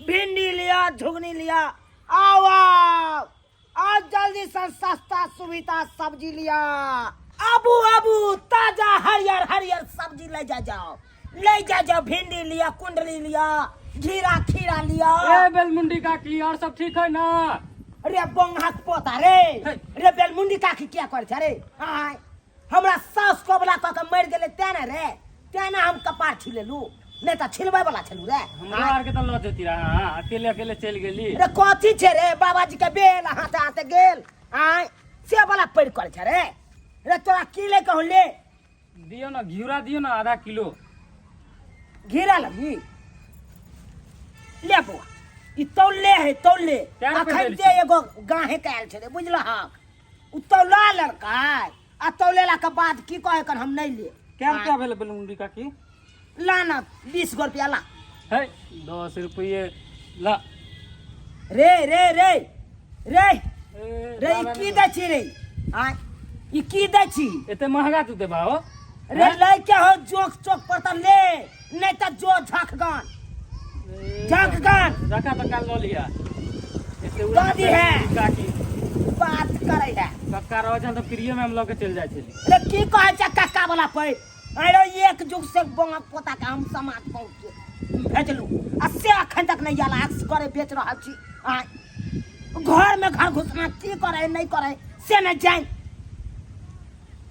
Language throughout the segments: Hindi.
भिंडी लिया, झुगनी लिया। आओ आओ आज जल्दी से सस्ता सुविधा सब्जी लिया। अबू अबू ताजा हरियर हरियर सब्जी ले जाओ, ले जाओ। भिंडी लिया, कुंडली लिया, जीरा खीरा लिया। ए बेलमुंडी काकी और सब ठीक है ना? अरे बंगा पोता रे बेलमुंडी काकी क्या करे रे? हां हमरा सास को बोला तो मर गेले तेने रे, तेने हम कपार छिले लू, नहीं तो छिलबे वाला छलू रे। हमरा आर के तो ल देती रहा, अकेले अकेले चल गेली। रे कथी छे रे? बाबाजी के बेल हाथे हाथे गेल आय से वाला पड़ कर छे रे। रे तोरा की ले कहू ले दियो ना, घिउरा दियो ना आधा किलो। घिरा लगी ले बुआ, ई तौले है तौले। अखन ते एगो गाहे कायल छे रे, बुझल हां? उ तौला लड़का आ तौलेला के बाद की कहे कन हम नहीं ले। क्या भेल बेलमुंडी काकी? ला ना 20 रुपया ला। है 10 रुपये ला। रे रे रे रे रे ए, की दै छी रे? आय ई की दै छी? एते महंगा तू देबा हो? रे ले के हो जोक चौक पर त ले, नहीं त जो झकगन झकगन रखा तो काल ल लिया। एते दादी है काकी बात करे है। कक्का रह जन तो प्रिय में हम लोग के चल जाय छली। रे की कहे छ कक्का वाला पे? अरे एक जुग से बंगा पोता के हम समाज पहुंच भेजलू आ से अखन तक नहीं आला करे बेच रहल छी। आ घर में घर घुसना की करे नहीं करे से न जाए।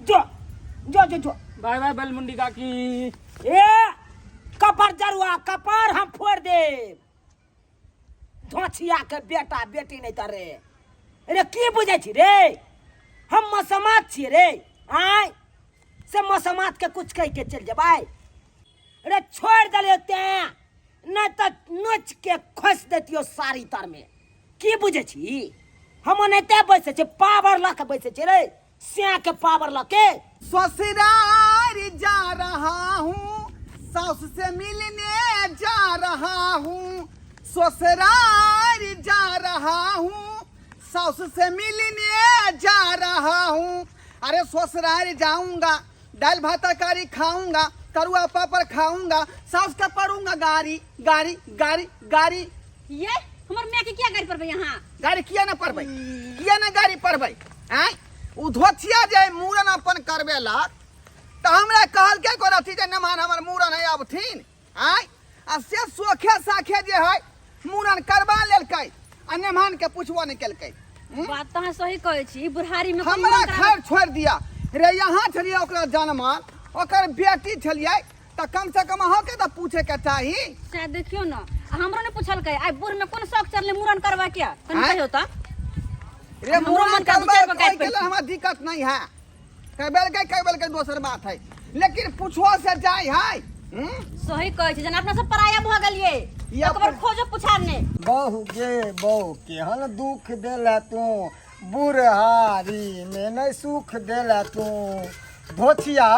जो जो जो जो बाय बाय बेलमुंडी काकी। ए कपर जरुआ कपर हम फोड़ दे। धोछिया के बेटा बेटी नहीं तरे रे की बुझे छी रे? हम समाज छी रे। आय से समाज के कुछ कह के चल जबाई रे, छोड़ दले ते नहीं तो नोच के खोस देतियो सारी तर में। की बुझे छी हम नहीं ते बैसे छे पावर ला के बैसे छे रे, सिया के पावर ला के। ससुराल जा रहा हूँ, सास से मिलने जा रहा हूँ। ससुराल जा रहा हूँ, सास से मिलने जा रहा हूँ। अरे ससुराल जाऊंगा, दाल भात तरकारी खाऊंगा, तरुआ पापड़ खाऊंगा, सास का पड़ूंगा गाड़ी गाड़ी गाड़ी गाड़ी। ये हमर मैं के क्या गाड़ी पर यहाँ? गाड़ी किया ना पड़बै, किया ना गाड़ी पड़बै? आय उ धोतिया जे मूरन अपन करबेला त हमरा कहल के को रथी जे नमान हमर मूरन है अबथिन। आय आ से सोखे साखे जे है मूरन करबा लेलकै आ नमान के पूछबो नहीं केलकै। बात तो है सही कहै छी, बुढ़ारी में हमरा खैर छोड़ दिया रे। यहाँ छलिए ओकरा जनमान, ओकर बेटी छलिए त कम से कम अहाँ के त पूछे के चाही। शायद देखियो ना हमरो ने पूछल के आई बुढ़ में कौन शौक चढ़ले मूरन करवा के कन कहियो त रे मूरन करबा के हमरा दिक्कत नहीं है। कहबेल के दोसर बात है, लेकिन पूछो से जाय है। सही कहै छी, जन अपना सब पराया भ गेलिए एक बार खोजो पुछार ने। बहु गे बहु केहन दुख देला तू, बुढ़ारी में नहीं सुख देला तू। धोतिया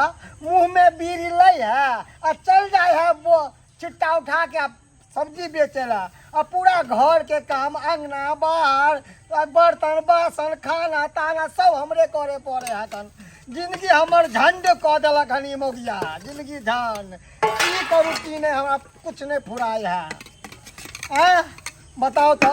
मुंह में बीड़ी ले है और चल जाए है वो चिट्टा उठा के सब्जी बेचेला। और पूरा घर के काम अंगना बाहर बर्तन बासन खाना ताना सब हमरे करे पड़े है। तन जिंदगी हमर झंड कह दिलक हनी मोगिया, जिंदगी झंड की करू की नहीं, हमरा कुछ नहीं फुराई है। बताओ तो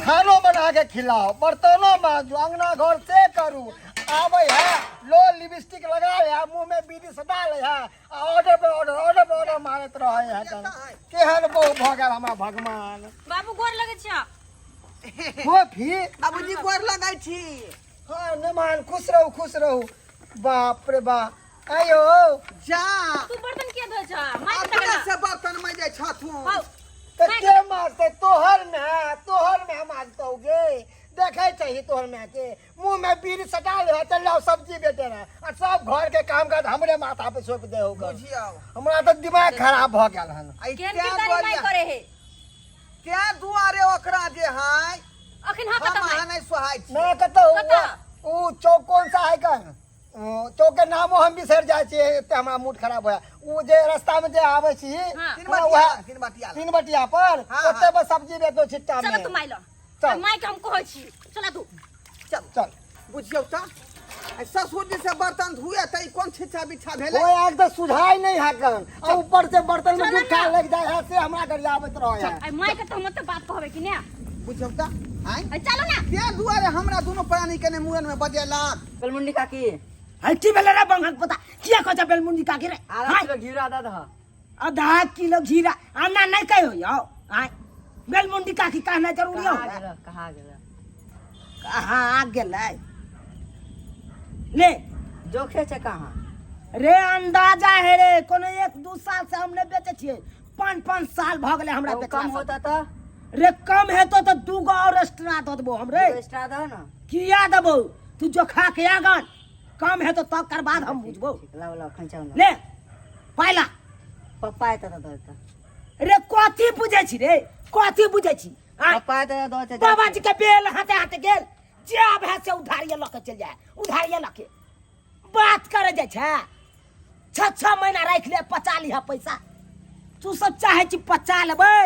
खानो बना के खिलाओ, बर्तनों मांजो, अंगना घर से करू, आवे है लो लिपस्टिक लगा है, मुंह में बीड़ी सटा ले है, ऑर्डर पे ऑर्डर मारत रहे है। केहन बहु भ गेल हमरा भगवान। बाबू गोर लगे छ हो फिर बाबूजी गोर लगै छी। हाँ नमान खुश रहू। बाप रे बाप आयो जा तू बर्तन के धो छ? माई अपने तक से बर्तन में जे छथू के मारते तोहर में हम आज कहोगे देखे चाहिए तोहर में के मुंह में बीड़ी सटा ले चल जाओ सब्जी बेचे ना और सब घर के काम काज हमरे माथा पे सौंप दे होगा। हमरा तो दिमाग खराब भ गेल हन। केन के तारी माई करे है क्या दुआरे ओकरा जे है अखन हा कत हम नहीं सोहाय छी। मैं कहता ऊ चौक कौन सा है कन चौक के नामो हम बिसर जाय छी, ते हमरा मूड खराब होया। ऊ जे रास्ता में जे आवे छी तीन बटिया पर ओते बस सब्जी बेचो छिट्टा में। चल तू माई लो, माई के हम कहै छी चला तू चल चल बुझियो त ससुर जी से बर्तन धुए तो ई कौन छिछा बिछा भेले वो एक तो सुझाई नहीं है कन और ऊपर से बर्तन में जूठा लग जाए है से हमरा गरियाबत रहे है। आई माय के तो मत बात कहबे कि ने बुझौ त आय आई चलो ना ते दुआरे हमरा दोनों प्राणी के ने मुरन में बजेला बेलमुंडी काकी हट्टी बेले रे बंगक पता किया कहता बेलमुंडी काकी रे आधा किलो घी आधा था। आधा किलो जीरा आना नहीं कहो यो आय बेलमुंडी काकी कहना जरूरी हो कहाँ गेला कहाँ गेलै ले जोखे छे कहाँ रे अंदाजा है रे कोनो 1-2 साल से हमने बेचे छिए 5-5 साल भ गेले हमरा बेचला कम होता था रे कम है तो 2 गो और एक्स्ट्रा दे देबो हम रे एक्स्ट्रा दो ना किया देबो तू जो खा के आगन कम है तो तब कर बाद हम बुझबो ला खंचा ले पहला पप्पा आया था दो रे कथी बुझै छी रे कथी बुझै छी पप्पा आया था दो बाबा जी के बेल हाथे हाथे गेल जाब है से उधारिया लके चल जाए उधारिया लके बात करे जाय छै 6 महीना राख ले पचा लिहा पैसा तू सब चाहे छी पचा लेबै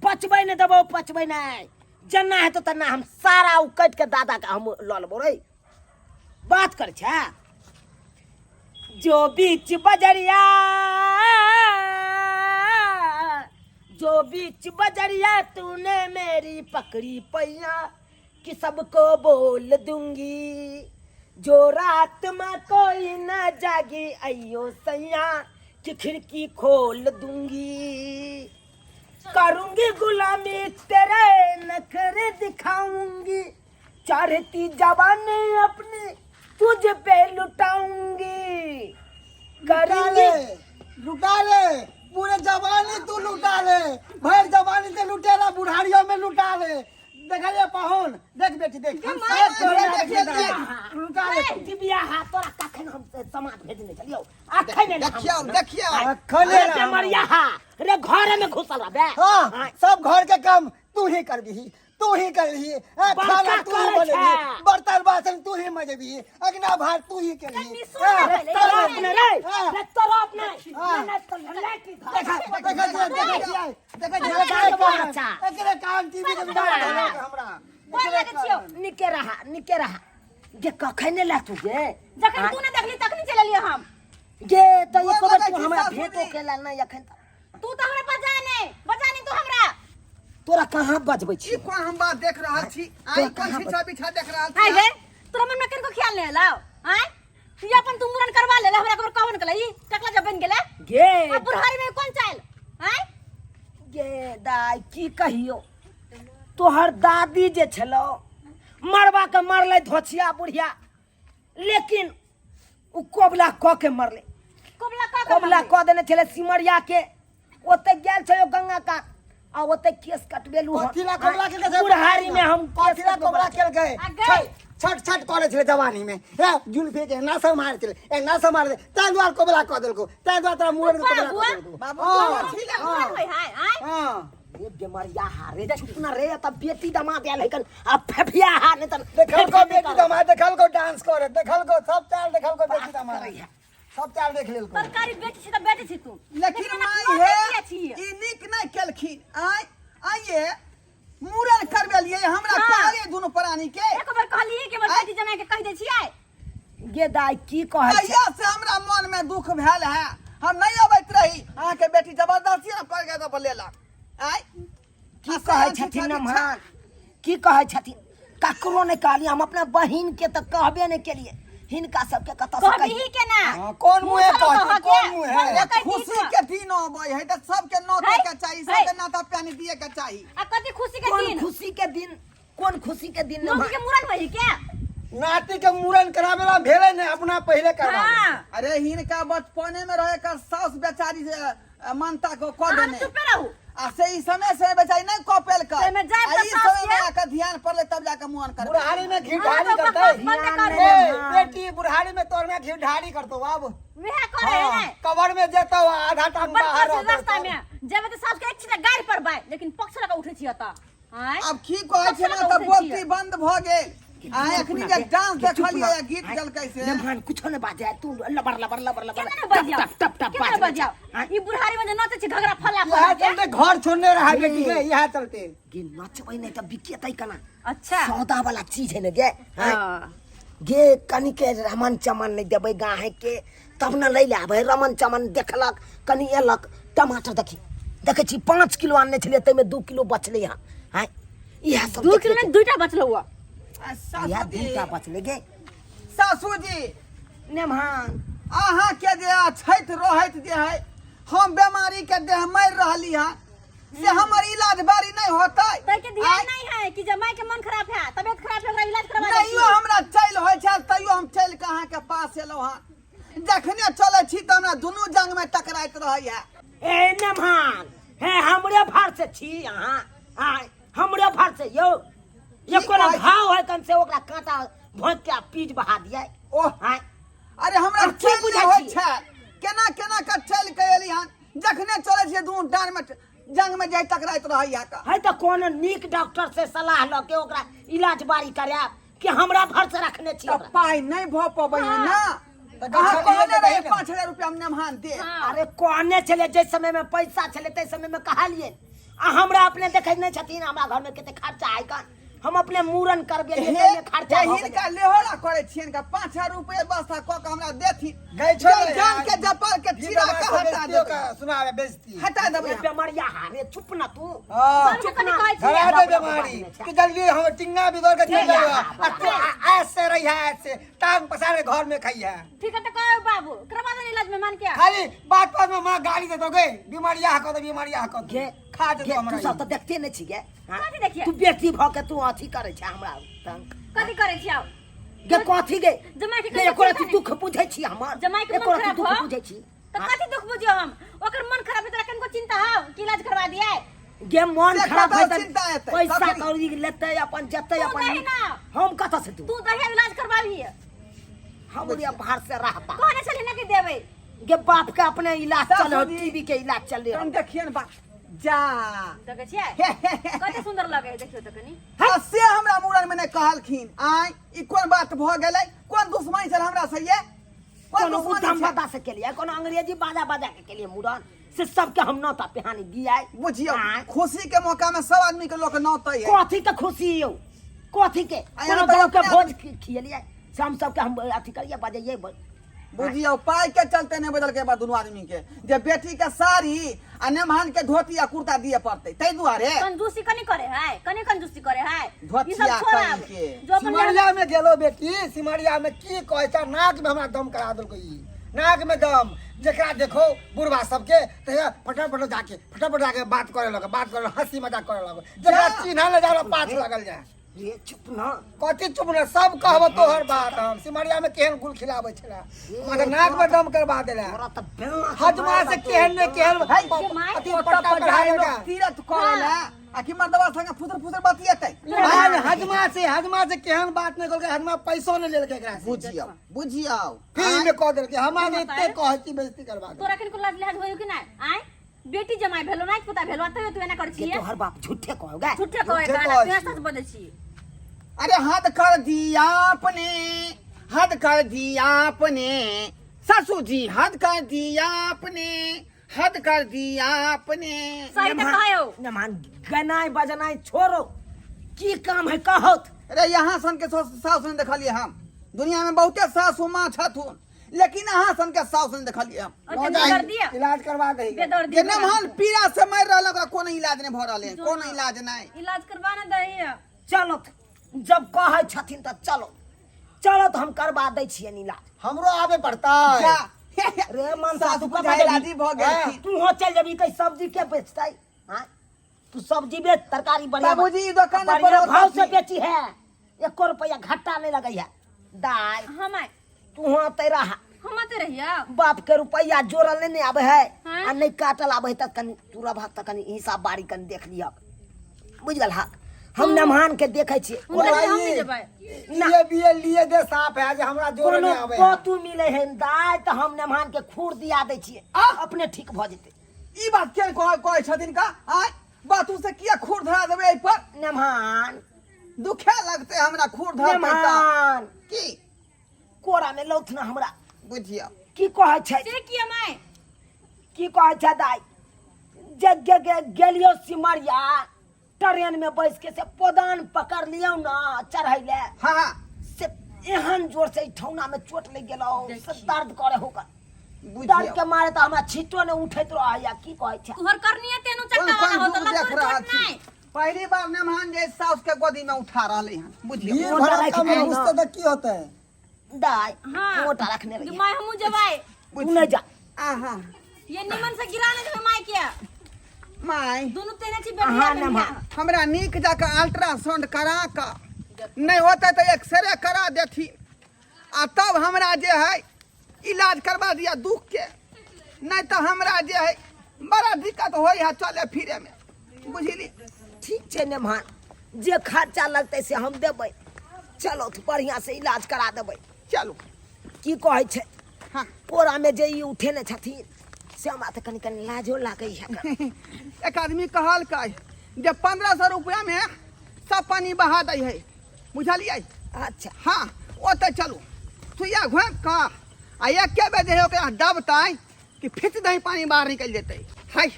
पचबै ने देबो पचबै नहीं जना है तो तना हम सारा उकट के दादा का हम ल लेबो रे बात करे छै जो बीच बजरिया जो बीच बजरिया तूने मेरी पकड़ी पैया कि सबको बोल दूंगी जो रात में कोई न जागी अयो सैया कि खिड़की खोल दूंगी करूंगी गुलामी तेरे नखरे दिखाऊंगी चढ़ती जवानी अपनी तुझ पे लुटाऊंगी करूंगी लुटा ले पूरे जवानी तू लुटा ले भर जवानी से लुटेला बुढ़ारियों में लुटा ले देखलिए पाहुन देख बेटी देख लुटा ले दिबिया हाथ तोरा कखन हम समाज भेजने चलियो अखन देखियो खले रे मरिया रे घर में घुसल रहबे हां सब घर के काम तू ही करबी तू ही करही खाना तू ही बनेबी बर्तन बासन तू ही मजेबी अगना भार तू ही करही तरफ ने रे तरफ ने मेहनत कर ले की देखा एकरे काम टीवी के हमरा बोल लगे छियो निके रहा जे कखन ला तू जे जखन तू ने देखली तखनी चल लियो हम गे तो ये खबर तू हमरा भेटो केला नहीं अखन तू तो हमरा बजाने तू हमरा तोरा कहां बजबै छी ई कोन हम बात देख रहल छी आई कोन छिछा बिछा देख रहल छी हाय गे तोरा मन में किनको ख्याल नहीं लाओ हाय तू अपन तू मुरन करवा ले हमरा खबर कहन कलै टकला जब बन गेले गे अब बुढ़ारी में कौन चाल हाय गे दाई की कहियो तोहर दादी जे छलो मरवा के मरले धोछिया बुढ़िया लेकिन उ कोबला क के मरले कोबला क देने छले सिमरिया के ओते गेल छयो गंगा का आ ओते केस कटबेलु कथिला कोबला के बुढ़ारी में हम कथिला कोबला के गए छट छट करे छले जवानी में हे जुल्फे के ना से मार छले ए ना से मार दे ता द्वार कोबला क देलको ता द्वार तोरा मुंह में कोबला क देलको बाबू ठीक होय हाय हाय हां ये बेमारिया हारे चुपना रे त बेटी दमाद आल है कन अब फेफिया हा ने त देखल को बेटी दमाद देखल को डांस करे देखल को सब चाल देखल को बेटी दमाद सब चाल देख लेल को सरकारी बेटी छी त बेटी छी तू लेकिन माई है ई निक नहीं केलखिन आइए मुरन करबेलिए हमरा कहलिए दोनों प्राणी के एक बार कहली कि हमर बेटी जमाई के कह दे छियै गे दाई की कहै छै कहिया से हमरा मन में दुख भेल है हम नहीं अबैत रही अहाँ के बेटी जबरदस्ती न कर के तो लेला आय की कहै छथिन नमहान की कहै छथिन ककरो नहीं कहलिए हम अपना बहिन के त कहबे नहीं केलिए हिनका सबके कत से कहबी के ना कौन मुंह है कौन मुंह है खुशी के दिन अबै है त सबके नोते के चाहिए सबके नाता पानी दिए के चाहिए आ कथी खुशी के कौन दिन खुशी के दिन कौन खुशी के दिन नौकरी के मुरन भई क्या नाती के मुरन करावेला भेले ने अपना पहले करवा हां अरे हिनका बचपने में रहे कर सास बेचारी से मानता को क हम देने चुप रहू आ से ई समय से बेचारी नहीं कपेल कर एमे जाए त ई सास समय में आकर ध्यान पड़ले तब जाकर मुहन कर बुढ़ारी में घी ढारी हाँ, करता बस बंद कर है दे। ए, बेटी बुढ़ारी में तोर में घी ढारी करतो अब वेहा करे है कवर में जेतो आधा टाइम बाहर बस रास्ता में जब त सास के एक छिना गाड़ी पर बाय लेकिन पक्ष लगा उठे छिया त हाय अब की कहै छै ना त बोलती बंद भ गेल आ एखनी जे डांस देखलिए या गीत गल कैसे नमहान कुछो ने बाजे तू लबर लबर लबर लबर केना बजिया टप टप केना बजिया ई बुढ़ारी में जे नते छी घगरा फला यहां चलते घर छोड़ने रहा बेटी के यहां चलते गे नचबै नहीं त बिकेतै कना अच्छा सौदा वाला चीज है ना गे हां गे कनी के रमन चमन नहीं देबै गाहे के तब न ले आबै रमन चमन देखलक कनी एलक टमाटर देखै छी 5 किलो आनने छलिए तै में 2 किलो बचलै हँ हैं इहा सब 2 किलो में 2टा बचलो हुआ इहा 2टा बचलै गे सासू जी नेमान अहाँ के जे छठ रहत जे है हम बीमारी के देह मर रहली है से हमर इलाज बारी नहीं होतै तै के ध्यान नहीं है कि जमाई के मन खराब है तबियत खराब है ओकरा इलाज करवा दे नहीं हमरा चल होय छै तैयो हम चल के अहाँ के पास एलो हां जखने चले छी त हमरा दुनू जंग में टकराइत रहै है ए नेमान हे हमरे भार से छी अहाँ आय हमरे भार से यो ये कोनो घाव है कन से ओकरा कांटा भोंक के पीज बहा दियै ओह आय अरे हमरा अब की चल बुझाइ होय छी? छै केना केना के चल के एली हन जखने चले छी दुनू डांड में जंग में जाय टकराइत रहै है त है तो कोनो नीक डॉक्टर से सलाह ल के ओकरा इलाज बारी कराब कि हमरा घर से रखने छी ओकरा पाई नहीं भ पबै है ना अहाँ कहने रहे 5000 रुपया हम नेमहान दे अरे कहने चले जिस समय में पैसा चले ते समय में कहलिए आ हमरा अपने देखे नहीं छथिन हमरा घर में केते खर्चा आइ का हम अपने मूरन करबे में खर्चा हो हिनका लेहोला करे छियन का 5000 रुपया व्यवस्था क के हमरा देथि गई छोड़ जल जान के जपर के चीरा के हटा दे सुना रे बेइज्जती हटा देबै अरे बेमारिया हारे चुप ना तू हां हमको कनी कहै छी धरा दे बीमारी कि जल्दी हम टिंगा बिगड़ के चल जाओ ऐसे रही है ऐसे टांग पसारे घर में खाई है ठीक है तो कहो बाबू करवा दे इलाज में मान के खाली बात में मां गाली दे दोगे बीमारिया को गे खा दे गे, तो हमरा तू सब तो देखते नहीं छी गे हाँ? कथी देखिए? तू बेटी भ के तू अथी करे छ हमरा तंग कथी करे छी आउ गे कथी गे जमाई के गे कथी एको चिंता रति दुख बुझै छी हमर जमाई के एको मन रति खराब दुख हो बुझै छी तो कथी दुख बुझियो हम ओकर मन खराब है तो कनको चिंता हो कि इलाज करवा दिए गे मन से खराब कतऽ है त चिंता हेतै? पैसा कथी? कौड़ी लेते अपन जते तू अपन दही ना। हम कत से तू तू दहे इलाज करवा ली हमरे बाहर से रहता कहने चली ना कि देबै गे बाप के अपने इलाज चल सासू जी। टीवी के इलाज चल रहे हम देखिए न बा जा देखे छियै कते सुंदर लगे है देखियो तो कनी से हमरा मूरन में नहीं कहलखिन आय ई कोन बात भ गेलै कोन दुश्मनी छल हमरा से ये कोन कोनो दुश्मनी उद्धम छल? बता से के लिए कोनो अंग्रेजी बाजा बाजा के लिए मुरन से सबके हम नौता पिहानी दिया बुझियो आय। खुशी के मौका में सब आदमी के लोग नौतै है कथी के खुशी हो कथी के आय, कोनो हम तो गाँव के अपने भोज खियलिए से हम सबके हम अथी करिए बजाइए बुझियो पाई के चलते नहीं बदल के बाद दोनों आदमी के जे बेटी के साड़ी आ नेमहान के धोती आ कुर्ता दिए पड़ते तै दुआरे कंजूसी कनी करे है कनी कंजूसी करे है धोतिया ई सब छोड़ा कनी के। जो अपन सिमरिया में गेलो बेटी सिमरिया में की कहै छ नाक में हमरा दम करा देलको ई नाक में दम जेकरा देखो बुढ़वा सबके त फटाफट जाके बात करे हंसी मजाक करे लगे जेकरा चिन्हा ले जाला पाछ लगल जाए ये चुप ना कथी चुप न सब कहब तोहर बात हम सिमरिया में केहन गुल खिलाबै छला मगर नाक में दम करवा देला हमरा त बेला हजमा से केहन ने केहन माय, अथी पट्टा पट्टा पर चढ़ाएगा तीरथ करेला आ कि मर्दवा संगे फुसर फुसर बतिएतै हजमा से केहन बात नहीं कहलकै हजमा पैसो नहीं लेलकै एकरा से बुझियो बुझियो फ्री में कह देलकै हमरा ने एते कहै छी बेइज्जती करवा दे तोरा कनको लाज लिहाज होयो कि नहीं आय बेटी जमाई भेलो नहीं पता भेलो तयो तू एना कर ये छिए तोहर बाप झूठे कहोगे झूठे कहे झूठे गाना कहै तू सच बोले छी अरे हद कर दिया आपने हद कर दिया आपने सासू जी हद कर दिया आपने हद कर दिया आपने सही त कहयो नमान गनाई बजनाई छोड़ो की काम है कहत अरे यहाँ सन के सासु ने देखलिए हम दुनिया में बहुते सासु माँ छथुन लेकिन यहाँ सन के सासु ने देखलिए हम अच्छा कर दिया इलाज करवा दे बेदर्दी के नमहन पीड़ा से मर रहल ओकरा कोनो इलाज नहीं भ रहल है कोनो इलाज नहीं इलाज करवाना दही चलो जब कहे छथिन त चलो तो हम करवा दै छियै इलाज हमरो आवे पड़ता जा रे मन सासु सासु बुझाए राजी भ गेल तू हो चल जबी कई सब्जी के बेचतै हां तू सब्जी बेच तरकारी बढ़िया बाबूजी ई दुकान पर बढ़िया भाव से रखी। बेची है 1 रुपया घाटा नहीं लगै है दाल हम तू हो तेरा हम आते रहिया बाप के रुपया जोड़ल नहीं आवे है हाँ? आ नहीं काटल आवे है त कनी तूरा भाग त कनी हिसाब बारी कनी देख लिया बुझ गल हा हम नमहान के देखे छियै उनका हम नहीं जेबै ये भी लिए दे साफ है जे हमरा जोड़ कोनो नहीं आवे पोतू मिले है दाय त हम नमहान के खूर दिया दै छियै अपने ठीक भ जेतै ई बात के कहै छथिन का आय बात से किया खूर धरा देबै एहि पर नमहान दुखे लगते हमरा खूर धर पड़ता नमहान की कोरा में लौथ न हमरा बुझियो की कहै छै से किया माय की कहै छै दाय जग गेलियो सिमरिया ट्रेन में बैठ के से पोदान पकड़ लियो ना चढ़ै ले हाँ हाँ से एहन जोर से ठौना में चोट लग गेलो से दर्द करे होगा दर्द बुझियो के मारे तो हमरा छिटो ने उठैत रह या की कहै छै तुहर करनिया तेनु चक्का वाला हो तो देख लग रहा चोट छी नहीं पहली बार मेहमान जे साउस के गोदी में उठा रहले हन बुझियो भीड़ मोटा भड़का में रखने घुसते तो की होता है? दाई हाँ। मोटा रखने रही मैं हमू जबाई तू नहीं जा आहा ये निमन से गिराने जो माई किया माय दोनों तेने छी हाँ, बैठिया ना, हमरा नीक जाके अल्ट्रासाउंड करा का नहीं होता तो एक्सरे करा देती आ तब हमरा जे है इलाज करवा दिया दुख के नहीं तो हमरा जे है बड़ा दिक्कत हो है चले फिरे में बुझली ठीक छै मेहमान जे खर्चा लगतै से हम देबै चलो तो बढ़िया से इलाज करा देबै चलू की कहै छै हाँ कोरा में जे ई उठेने छथिन से हमरा तऽ कनि कनि लाजो लागै है एक आदमी कहल के जे 1500 रुपया में सब पानी बहा दै है बुझलियै अच्छा हाँ ओते चलू सुइया घोंप का आ एक के बजे ओकरा दबतै कि फिच दही पानी बाहर निकल जेतै हाय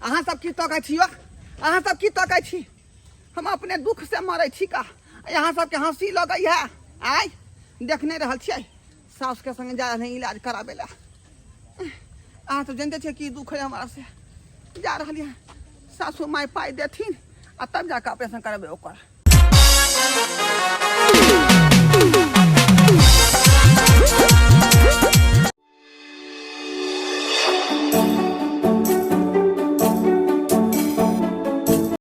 अहाँ सब की तकै छियो अहाँ सब की तकै छी हम अपने दुख से मरै छी का यहाँ सबके हंसी लगै है आय देखने रहल छियै साउस के संगे जा रहे इलाज कराबे ला अहाँ तो जानते छियै की दुख है हमारा से जा रहलियै सासू माय पाइ देथिन आ तब जाके ऑपरेशन कराबे ओकर